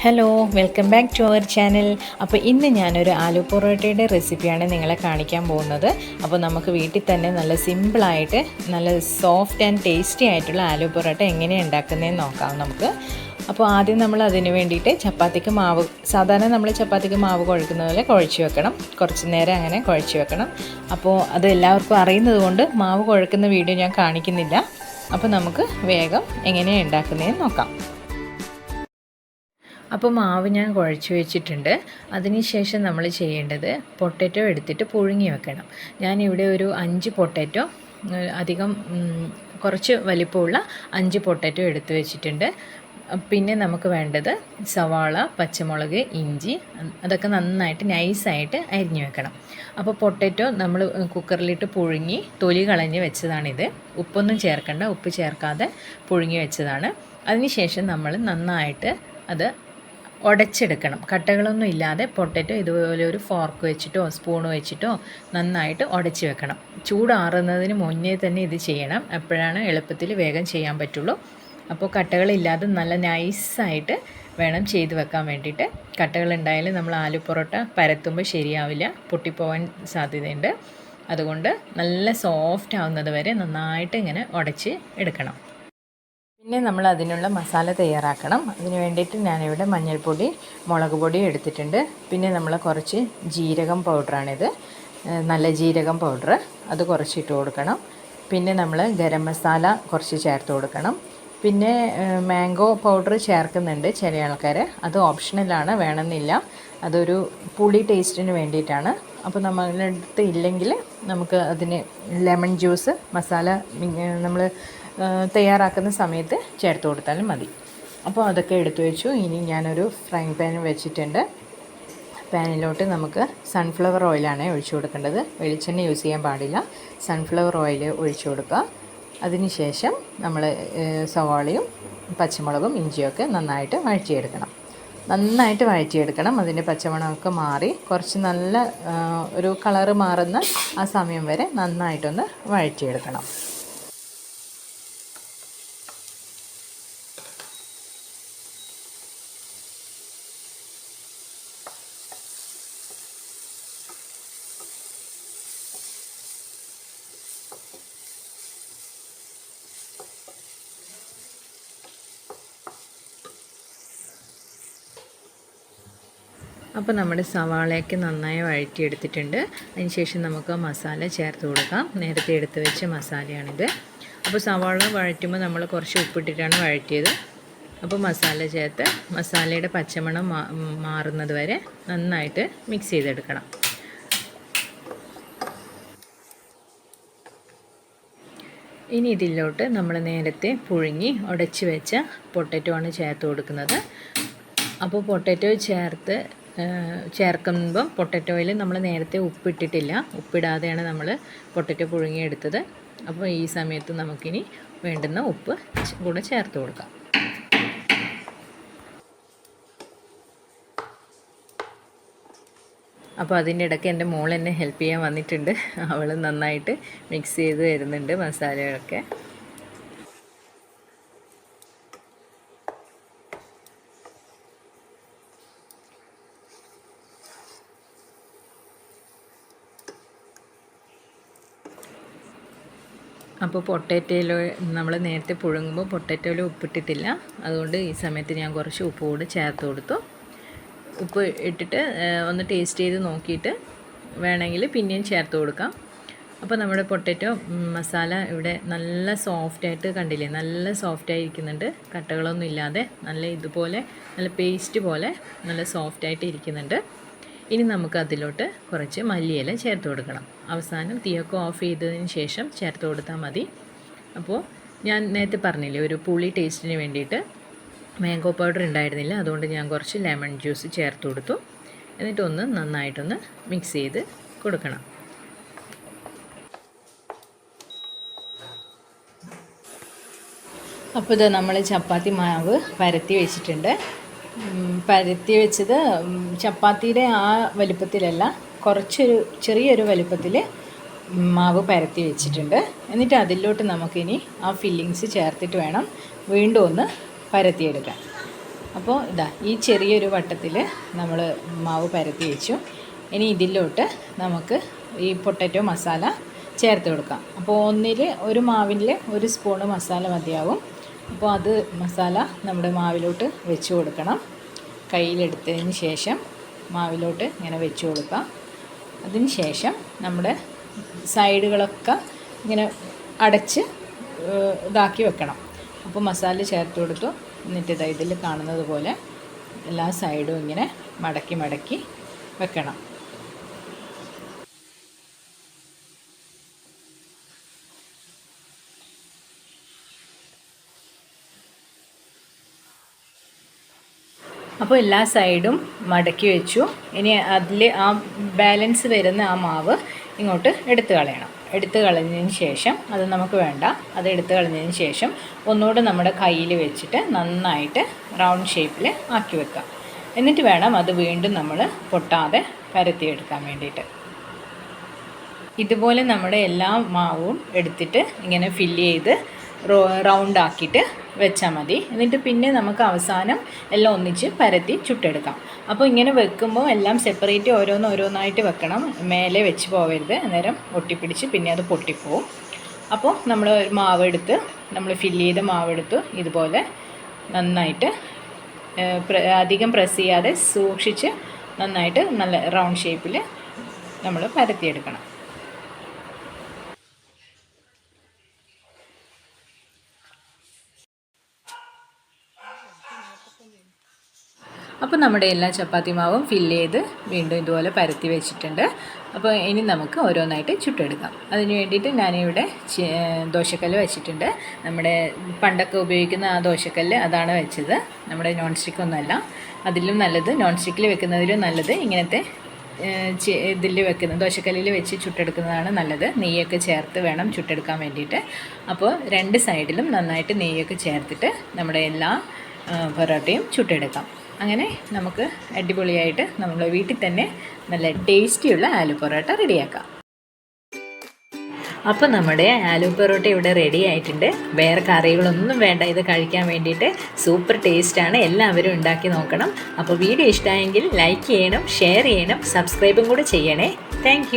Hello, welcome back to our channel. അപ്പോൾ ഇന്ന് ഞാനൊരു ആലു പൊറോട്ടയുടെ റെസിപ്പിയാണ് നിങ്ങളെ കാണിക്കാൻ പോകുന്നത്. അപ്പോൾ നമുക്ക് വീട്ടിൽ തന്നെ നല്ല സിമ്പിളായിട്ട് നല്ല സോഫ്റ്റ് ആൻഡ് ടേസ്റ്റി ആയിട്ടുള്ള ആലു പൊറോട്ട എങ്ങനെയാണ് ഉണ്ടാക്കുന്നതെന്ന് നോക്കാം നമുക്ക്. അപ്പോൾ ആദ്യം നമ്മൾ അതിന് വേണ്ടിയിട്ട് ചപ്പാത്തിക്ക് മാവ്, സാധാരണ നമ്മൾ ചപ്പാത്തിക്ക് മാവ് കുഴക്കുന്ന പോലെ കുഴച്ച് വെക്കണം. കുറച്ച് നേരം അങ്ങനെ കുഴച്ച് വെക്കണം. അപ്പോൾ അത് എല്ലാവർക്കും അറിയുന്നത് കൊണ്ട് മാവ് കുഴക്കുന്ന വീഡിയോ ഞാൻ കാണിക്കുന്നില്ല. അപ്പോൾ നമുക്ക് വേഗം എങ്ങനെയാണ് ഉണ്ടാക്കുന്നതെന്ന് നോക്കാം. അപ്പോൾ മാവ് ഞാൻ കുഴച്ച് വെച്ചിട്ടുണ്ട്. അതിനുശേഷം നമ്മൾ ചെയ്യേണ്ടത് പൊട്ടാറ്റോ എടുത്തിട്ട് പുഴുങ്ങി വെക്കണം. ഞാനിവിടെ ഒരു 5 പൊട്ടാറ്റോ, അധികം കുറച്ച് വലിപ്പമുള്ള 5 പൊട്ടാറ്റോ എടുത്ത് വെച്ചിട്ടുണ്ട്. പിന്നെ നമുക്ക് വേണ്ടത് സവാള, പച്ചമുളക്, ഇഞ്ചി, അതൊക്കെ നന്നായിട്ട് നൈസായിട്ട് അരിഞ്ഞു വെക്കണം. അപ്പോൾ പൊട്ടാറ്റോ നമ്മൾ കുക്കറിലിട്ട് പുഴുങ്ങി തൊലി കളഞ്ഞ് വെച്ചതാണിത്. ഉപ്പൊന്നും ചേർക്കണ്ട, ഉപ്പ് ചേർക്കാതെ പുഴുങ്ങി വെച്ചതാണ്. അതിനുശേഷം നമ്മൾ നന്നായിട്ട് അത് ഉടച്ചെടുക്കണം. കട്ടകളൊന്നും ഇല്ലാതെ പൊട്ടാറ്റോ ഇതുപോലെ ഒരു ഫോർക്ക് വെച്ചിട്ടോ സ്പൂൺ വെച്ചിട്ടോ നന്നായിട്ട് ഉടച്ച് വെക്കണം. ചൂടാറുന്നതിന് മുന്നേ തന്നെ ഇത് ചെയ്യണം. അപ്പോഴാണ് എളുപ്പത്തിൽ വേഗം ചെയ്യാൻ പറ്റുള്ളൂ. അപ്പോൾ കട്ടകളില്ലാതെ നല്ല നൈസായിട്ട് വേണം ചെയ്ത് വെക്കാൻ വേണ്ടിയിട്ട്. കട്ടകളുണ്ടായാലും നമ്മൾ ആലു പൊറോട്ട പരത്തുമ്പോൾ ശരിയാവില്ല, പൊട്ടിപ്പോവാൻ സാധ്യതയുണ്ട്. അതുകൊണ്ട് നല്ല സോഫ്റ്റ് ആവുന്നത് വരെ നന്നായിട്ട് ഇങ്ങനെ ഉടച്ച് എടുക്കണം. പിന്നെ നമ്മൾ അതിനുള്ള മസാല തയ്യാറാക്കണം. അതിന് വേണ്ടിയിട്ട് ഞാനിവിടെ മഞ്ഞൾപ്പൊടി, മുളക് പൊടി എടുത്തിട്ടുണ്ട്. പിന്നെ നമ്മൾ കുറച്ച് ജീരകം പൗഡറാണിത്, നല്ല ജീരകം പൗഡർ, അത് കുറച്ച് ഇട്ട് കൊടുക്കണം. പിന്നെ നമ്മൾ ഗരം മസാല കുറച്ച് ചേർത്ത് കൊടുക്കണം. പിന്നെ മാംഗോ പൗഡർ ചേർക്കുന്നുണ്ട് ചില ആൾക്കാർ, അത് ഓപ്ഷണലാണ്, വേണമെന്നില്ല. അതൊരു പുളി ടേസ്റ്റിന് വേണ്ടിയിട്ടാണ്. അപ്പോൾ നമ്മളുടെ അടുത്ത് ഇല്ലെങ്കിൽ നമുക്ക് അതിന് ലെമൺ ജ്യൂസ് മസാല നമ്മൾ തയ്യാറാക്കുന്ന സമയത്ത് ചേർത്ത് കൊടുത്താലും മതി. അപ്പോൾ അതൊക്കെ എടുത്തു വെച്ചു. ഇനി ഞാനൊരു ഫ്രൈങ് പാൻ വെച്ചിട്ടുണ്ട്. പാനിലോട്ട് നമുക്ക് സൺഫ്ലവർ ഓയിലാണ് ഒഴിച്ചു കൊടുക്കേണ്ടത്. വെളിച്ചെണ്ണ യൂസ് ചെയ്യാൻ പാടില്ല, സൺഫ്ലവർ ഓയിൽ ഒഴിച്ചു കൊടുക്കുക. അതിനുശേഷം നമ്മൾ സവാളയും പച്ചമുളകും ഇഞ്ചിയൊക്കെ നന്നായിട്ട് വഴറ്റിയെടുക്കണം. അതിൻ്റെ പച്ചമണമൊക്കെ മാറി കുറച്ച് നല്ല ഒരു കളറ് മാറുന്ന ആ സമയം വരെ നന്നായിട്ടൊന്ന് വഴറ്റിയെടുക്കണം. അപ്പോൾ നമ്മുടെ സവാളയൊക്കെ നന്നായി വഴറ്റിയെടുത്തിട്ടുണ്ട്. അതിനുശേഷം നമുക്ക് മസാല ചേർത്ത് കൊടുക്കാം. നേരത്തെ എടുത്ത് വെച്ച മസാലയാണിത്. അപ്പോൾ സവാള വഴറ്റുമ്പോൾ നമ്മൾ കുറച്ച് ഉപ്പിട്ടിട്ടാണ് വഴറ്റിയത്. അപ്പോൾ മസാല ചേർത്ത് മസാലയുടെ പച്ചമണം മാറുന്നത് വരെ നന്നായിട്ട് മിക്സ് ചെയ്തെടുക്കണം. ഇനി ഇതിലോട്ട് നമ്മൾ നേരത്തെ പുഴുങ്ങി ഉടച്ച് വെച്ച പൊട്ടാറ്റോ ആണ് ചേർത്ത് കൊടുക്കുന്നത്. അപ്പോൾ പൊട്ടാറ്റോ ചേർക്കുമ്പം പൊട്ടാറ്റോയിൽ നമ്മൾ നേരത്തെ ഉപ്പിട്ടിട്ടില്ല, ഉപ്പിടാതെയാണ് നമ്മൾ പൊട്ടാറ്റോ പുഴുങ്ങിയെടുത്തത്. അപ്പോൾ ഈ സമയത്ത് നമുക്കിനി വേണ്ടുന്ന ഉപ്പ് കൂടെ ചേർത്ത് കൊടുക്കാം. അപ്പോൾ അതിൻ്റെ ഇടയ്ക്ക് എൻ്റെ മോൾ എന്നെ ഹെൽപ്പ് ചെയ്യാൻ വന്നിട്ടുണ്ട്. അവൾ നന്നായിട്ട് മിക്സ് ചെയ്ത് വരുന്നുണ്ട് മസാലകളൊക്കെ. അപ്പോൾ പൊട്ടാറ്റോയിൽ നമ്മൾ നേരത്തെ പുഴുങ്ങുമ്പോൾ പൊട്ടാറ്റോയിൽ ഉപ്പിട്ടിട്ടില്ല, അതുകൊണ്ട് ഈ സമയത്ത് ഞാൻ കുറച്ച് ഉപ്പ് കൂടി ചേർത്ത് കൊടുത്തു. ഉപ്പ് ഇട്ടിട്ട് ഒന്ന് ടേസ്റ്റ് ചെയ്ത് നോക്കിയിട്ട് വേണമെങ്കിൽ പിന്നെയും ചേർത്ത് കൊടുക്കാം. അപ്പോൾ നമ്മുടെ പൊട്ടാറ്റോ മസാല ഇവിടെ നല്ല സോഫ്റ്റായിട്ട് കണ്ടില്ലേ, നല്ല സോഫ്റ്റായിരിക്കുന്നുണ്ട്. കട്ടകളൊന്നും ഇല്ലാതെ നല്ല ഇതുപോലെ നല്ല പേസ്റ്റ് പോലെ നല്ല സോഫ്റ്റായിട്ട് ഇരിക്കുന്നുണ്ട്. ഇനി നമുക്ക് അതിലോട്ട് കുറച്ച് മല്ലിയില ചേർത്ത് കൊടുക്കണം. അവസാനം തീയൊക്കെ ഓഫ് ചെയ്തതിന് ശേഷം ചേർത്ത് കൊടുത്താൽ മതി. അപ്പോൾ ഞാൻ നേരത്തെ പറഞ്ഞില്ലേ, ഒരു പുളി ടേസ്റ്റിന് വേണ്ടിയിട്ട് മാംഗോ പൗഡർ ഉണ്ടായിരുന്നില്ല, അതുകൊണ്ട് ഞാൻ കുറച്ച് ലെമൺ ജ്യൂസ് ചേർത്ത് കൊടുത്തു. എന്നിട്ടൊന്ന് നന്നായിട്ടൊന്ന് മിക്സ് ചെയ്ത് കൊടുക്കണം. അപ്പോൾ ഇത് നമ്മൾ ചപ്പാത്തി മാവ് പരത്തി വെച്ചിട്ടുണ്ട്. പരത്തി വെച്ചത് ചപ്പാത്തിയുടെ ആ വലിപ്പത്തിലല്ല, ചെറിയൊരു വലിപ്പത്തിൽ മാവ് പരത്തി വെച്ചിട്ടുണ്ട്. എന്നിട്ട് അതിലോട്ട് നമുക്കിനി ആ ഫില്ലിങ്സ് ചേർത്തിട്ട് വേണം വീണ്ടും ഒന്ന് പരത്തിയെടുക്കാൻ. അപ്പോൾ ഇതാ ഈ ചെറിയൊരു വട്ടത്തിൽ നമ്മൾ മാവ് പരത്തി വെച്ചു. ഇനി ഇതിലോട്ട് നമുക്ക് ഈ പൊട്ടറ്റോ മസാല ചേർത്ത് കൊടുക്കാം. അപ്പോൾ ഒരു മാവിൽ 1 സ്പൂണ് മസാല മതിയാവും. അപ്പോൾ അത് മസാല നമ്മുടെ മാവിലോട്ട് വെച്ച് കൊടുക്കണം. കയ്യിലെടുത്തതിന് ശേഷം മാവിലോട്ട് ഇങ്ങനെ വെച്ച് കൊടുക്കാം. അതിന് ശേഷം നമ്മുടെ സൈഡുകളൊക്കെ ഇങ്ങനെ അടച്ച് ഇതാക്കി വെക്കണം. അപ്പോൾ മസാല ചേർത്ത് കൊടുത്തു. എന്നിട്ട് ഇതിൽ കാണുന്നത് പോലെ എല്ലാ സൈഡും ഇങ്ങനെ മടക്കി മടക്കി വെക്കണം. അപ്പോൾ എല്ലാ സൈഡും മടക്കി വെച്ചു. ഇനി അതിൽ ആ ബാലൻസ് വരുന്ന ആ മാവ് ഇങ്ങോട്ട് എടുത്ത് കളയണം. എടുത്ത് കളഞ്ഞതിന് ശേഷം അത് നമുക്ക് വേണ്ട. അത് എടുത്ത് കളഞ്ഞതിന് ശേഷം ഒന്നുകൂടെ നമ്മുടെ കയ്യിൽ വെച്ചിട്ട് നന്നായിട്ട് റൗണ്ട് ഷേപ്പിൽ ആക്കി വെക്കാം. എന്നിട്ട് വേണം അത് വീണ്ടും നമ്മൾ പൊട്ടാതെ പരത്തിയെടുക്കാൻ വേണ്ടിയിട്ട്. ഇതുപോലെ നമ്മുടെ എല്ലാ മാവും എടുത്തിട്ട് ഇങ്ങനെ ഫില്ല് ചെയ്ത് റൗണ്ട് ആക്കിയിട്ട് വെച്ചാൽ മതി. എന്നിട്ട് പിന്നെ നമുക്ക് അവസാനം എല്ലാം ഒന്നിച്ച് പരത്തി ചുട്ടെടുക്കാം. അപ്പോൾ ഇങ്ങനെ വെക്കുമ്പോൾ എല്ലാം സെപ്പറേറ്റ് ഓരോന്നായിട്ട് വെക്കണം. മേലെ വെച്ച് പോവരുത്, അന്നേരം ഒട്ടിപ്പിടിച്ച് പിന്നെ അത് പൊട്ടിപ്പോവും. അപ്പോൾ നമ്മൾ മാവെടുത്ത് നമ്മൾ ഫില്ല് ചെയ്ത മാവെടുത്ത് ഇതുപോലെ നന്നായിട്ട് അധികം പ്രസ് ചെയ്യാതെ സൂക്ഷിച്ച് നന്നായിട്ട് നല്ല റൗണ്ട് ഷേപ്പിൽ നമ്മൾ പരത്തിയെടുക്കണം. അപ്പോൾ നമ്മുടെ എല്ലാ ചപ്പാത്തി മാവും ഫില്ല് ചെയ്ത് വീണ്ടും ഇതുപോലെ പരത്തി വെച്ചിട്ടുണ്ട്. അപ്പോൾ ഇനി നമുക്ക് ഓരോന്നായിട്ട് ചുട്ടെടുക്കാം. അതിന് വേണ്ടിയിട്ട് ഞാനിവിടെ ദോശക്കല്ല് വെച്ചിട്ടുണ്ട്. നമ്മുടെ പണ്ടൊക്കെ ഉപയോഗിക്കുന്ന ആ ദോശക്കല്ല് അതാണ് വെച്ചത്. നമ്മുടെ നോൺ സ്റ്റിക്കൊന്നുമല്ല. അതിലും നല്ലത്, നോൺ സ്റ്റിക്കിൽ വെക്കുന്നതിലും നല്ലത് ഇങ്ങനത്തെ ഇതിൽ വെക്കുന്ന ദോശക്കല്ലിൽ വെച്ച് ചുട്ടെടുക്കുന്നതാണ് നല്ലത്. നെയ്യൊക്കെ ചേർത്ത് വേണം ചുട്ടെടുക്കാൻ വേണ്ടിയിട്ട്. അപ്പോൾ 2 സൈഡിലും നന്നായിട്ട് നെയ്യൊക്കെ ചേർത്തിട്ട് നമ്മുടെ എല്ലാ പൊറോട്ടയും ചുട്ടെടുക്കാം. അങ്ങനെ നമുക്ക് അടിപൊളിയായിട്ട് നമ്മുടെ വീട്ടിൽ തന്നെ നല്ല ടേസ്റ്റിയുള്ള ആലു പൊറോട്ട റെഡിയാക്കാം. അപ്പോൾ നമ്മുടെ ആലു പൊറോട്ട ഇവിടെ റെഡി ആയിട്ടുണ്ട്. വേറെ കറികളൊന്നും വേണ്ട ഇത് കഴിക്കാൻ വേണ്ടിയിട്ട്. സൂപ്പർ ടേസ്റ്റാണ്. എല്ലാവരും ഉണ്ടാക്കി നോക്കണം. അപ്പോൾ വീഡിയോ ഇഷ്ടമായെങ്കിൽ ലൈക്ക് ചെയ്യണം, ഷെയർ ചെയ്യണം, സബ്സ്ക്രൈബും കൂടെ ചെയ്യണേ. താങ്ക്